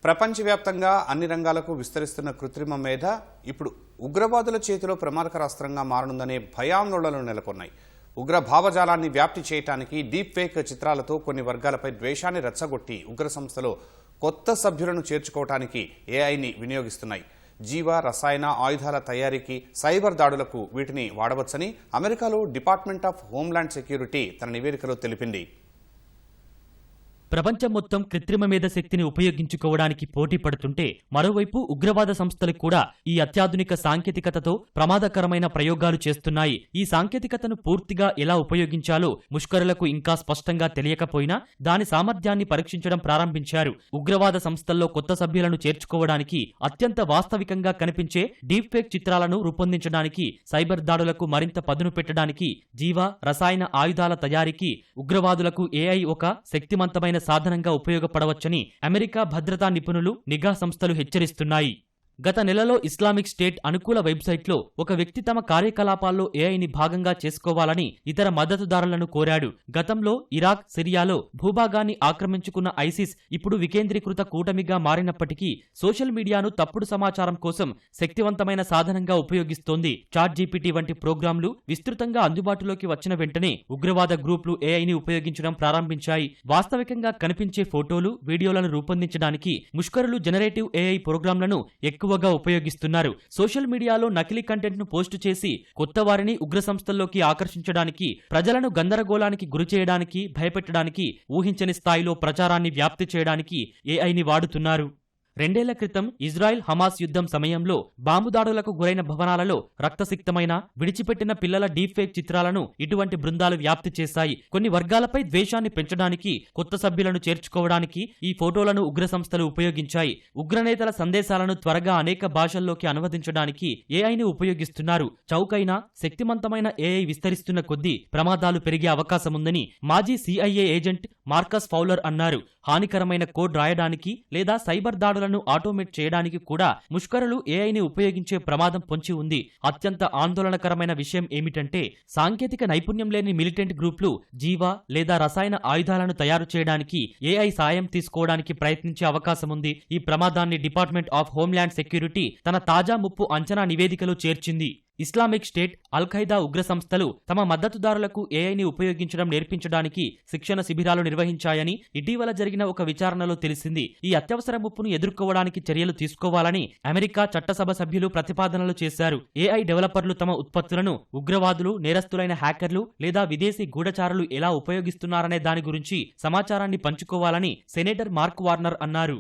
ప్రపంచవ్యాప్తంగా అన్ని రంగాలకు విస్తరిస్తున్న కృత్రిమ మేధ ఇప్పుడు ఉగ్రవాదుల చేతిలో ప్రమాదకర అస్త్రంగా మారనుందనే భయాందోళనలు నెలకొన్నాయి. ఉగ్ర భావజాలాన్ని వ్యాప్తి చేయడానికి డీప్ ఫేక్ చిత్రాలతో కొన్ని వర్గాలపై ద్వేషాన్ని రెచ్చగొట్టి ఉగ్ర సంస్థలో కొత్త సభ్యులను చేర్చుకోవడానికి ఏఐని వినియోగిస్తున్నాయి. జీవ రసాయన ఆయుధాల తయారీకి సైబర్ దాడులకు వీటిని వాడవచ్చని అమెరికాలో డిపార్ట్మెంట్ ఆఫ్ హోంల్యాండ్ సెక్యూరిటీ తన నివేదికలో తెలిపింది. ప్రపంచం మొత్తం కృత్రిమ మేధ శక్తిని ఉపయోగించుకోవడానికి పోటీ పడుతుంటే మరోవైపు ఉగ్రవాద సంస్థలు కూడా ఈ అత్యాధునిక సాంకేతికతతో ప్రమాదకరమైన ప్రయోగాలు చేస్తున్నాయి. ఈ సాంకేతికతను పూర్తిగా ఎలా ఉపయోగించాలో ముష్కరులకు ఇంకా స్పష్టంగా తెలియకపోయినా దాని సామర్థ్యాన్ని పరీక్షించడం ప్రారంభించారు. ఉగ్రవాద సంస్థల్లో కొత్త సభ్యులను చేర్చుకోవడానికి అత్యంత వాస్తవికంగా కనిపించే డీప్ ఫేక్ చిత్రాలను రూపొందించడానికి, సైబర్ దాడులకు మరింత పదును పెట్టడానికి, జీవ రసాయన ఆయుధాల తయారీకి ఉగ్రవాదులకు ఏఐ ఒక శక్తివంతమైన సాధనంగా ఉపయోగపడవచ్చని అమెరికా భద్రతా నిపుణులు, నిఘా సంస్థలు హెచ్చరిస్తున్నాయి. గత నెలలో ఇస్లామిక్ స్టేట్ అనుకూల వెబ్సైట్లో ఒక వ్యక్తి తమ కార్యకలాపాల్లో ఏఐని భాగంగా చేసుకోవాలని ఇతర మద్దతుదారులను కోరాడు. గతంలో ఇరాక్, సిరియాలో భూభాగాన్ని ఆక్రమించుకున్న ఐసిస్ ఇప్పుడు వికేంద్రీకృత కూటమిగా మారినప్పటికీ సోషల్ మీడియాను తప్పుడు సమాచారం కోసం శక్తివంతమైన సాధనంగా ఉపయోగిస్తోంది. చాట్ జీపీటీ వంటి ప్రోగ్రాంలు విస్తృతంగా అందుబాటులోకి వచ్చిన వెంటనే ఉగ్రవాద గ్రూపులు ఏఐని ఉపయోగించడం ప్రారంభించాయి. వాస్తవికంగా కనిపించే ఫోటోలు, వీడియోలను రూపొందించడానికి ముష్కరులు జనరేటివ్ ఏఐ ప్రోగ్రాంలను ఎక్కువగా ఉపయోగిస్తున్నారు. సోషల్ మీడియాలో నకిలీ కంటెంట్ ను పోస్టు చేసి కొత్త వారిని ఉగ్ర సంస్థల్లోకి ఆకర్షించడానికి, ప్రజలను గందరగోళానికి గురిచేయడానికి, భయపెట్టడానికి, ఊహించని స్థాయిలో ప్రచారాన్ని వ్యాప్తి చేయడానికి ఏఐని వాడుతున్నారు. 2 ఏళ్ల క్రితం ఇజ్రాయెల్ హమాస్ యుద్ధం సమయంలో బాంబు దాడులకు గురైన భవనాలలో రక్తసిక్తమైన, విడిచిపెట్టిన పిల్లల డీప్ ఫేక్ చిత్రాలను ఇటువంటి బృందాలు వ్యాప్తి చేశాయి. కొన్ని వర్గాలపై ద్వేషాన్ని పెంచడానికి, కొత్త సభ్యులను చేర్చుకోవడానికి ఈ ఫోటోలను ఉగ్ర సంస్థలు ఉపయోగించాయి. ఉగ్రనేతల సందేశాలను త్వరగా అనేక భాషల్లోకి అనువదించడానికి ఏఐని ఉపయోగిస్తున్నారు. చౌకైన, శక్తివంతమైన ఏఐ విస్తరిస్తున్న కొద్దీ ప్రమాదాలు పెరిగే అవకాశముందని మాజీ సిఐఏ ఏజెంట్ మార్కస్ ఫౌలర్ అన్నారు. హానికరమైన కోడ్ రాయడానికి లేదా సైబర్ దాడులను ఆటోమేట్ చేయడానికి కూడా ముష్కరులు ఏఐని ఉపయోగించే ప్రమాదం పొంచి ఉంది. అత్యంత ఆందోళనకరమైన విషయం ఏమిటంటే సాంకేతిక నైపుణ్యం లేని మిలిటెంట్ గ్రూపులు జీవ లేదా రసాయన ఆయుధాలను తయారు చేయడానికి ఏఐ సాయం తీసుకోవడానికి ప్రయత్నించే అవకాశముంది. ఈ ప్రమాదాన్ని డిపార్ట్మెంట్ ఆఫ్ హోంల్యాండ్ సెక్యూరిటీ తన తాజా ముప్పు అంచనా నివేదికలో చేర్చింది. ఇస్లామిక్ స్టేట్, అల్ ఖైదా ఉగ్ర సంస్థలు తమ మద్దతుదారులకు ఏఐని ఉపయోగించడం నేర్పించడానికి శిక్షణ శిబిరాలు నిర్వహించాయని ఇటీవల జరిగిన ఒక విచారణలో తెలిసింది. ఈ అత్యవసర ముప్పును ఎదుర్కోవడానికి చర్యలు తీసుకోవాలని అమెరికా చట్టసభ సభ్యులు ప్రతిపాదనలు చేశారు. ఏఐ డెవలపర్లు తమ ఉత్పత్తులను ఉగ్రవాదులు, నేరస్తులైన హ్యాకర్లు లేదా విదేశీ గూఢచారులు ఎలా ఉపయోగిస్తున్నారనే దాని గురించి సమాచారాన్ని పంచుకోవాలని సెనేటర్ మార్క్ వార్నర్ అన్నారు.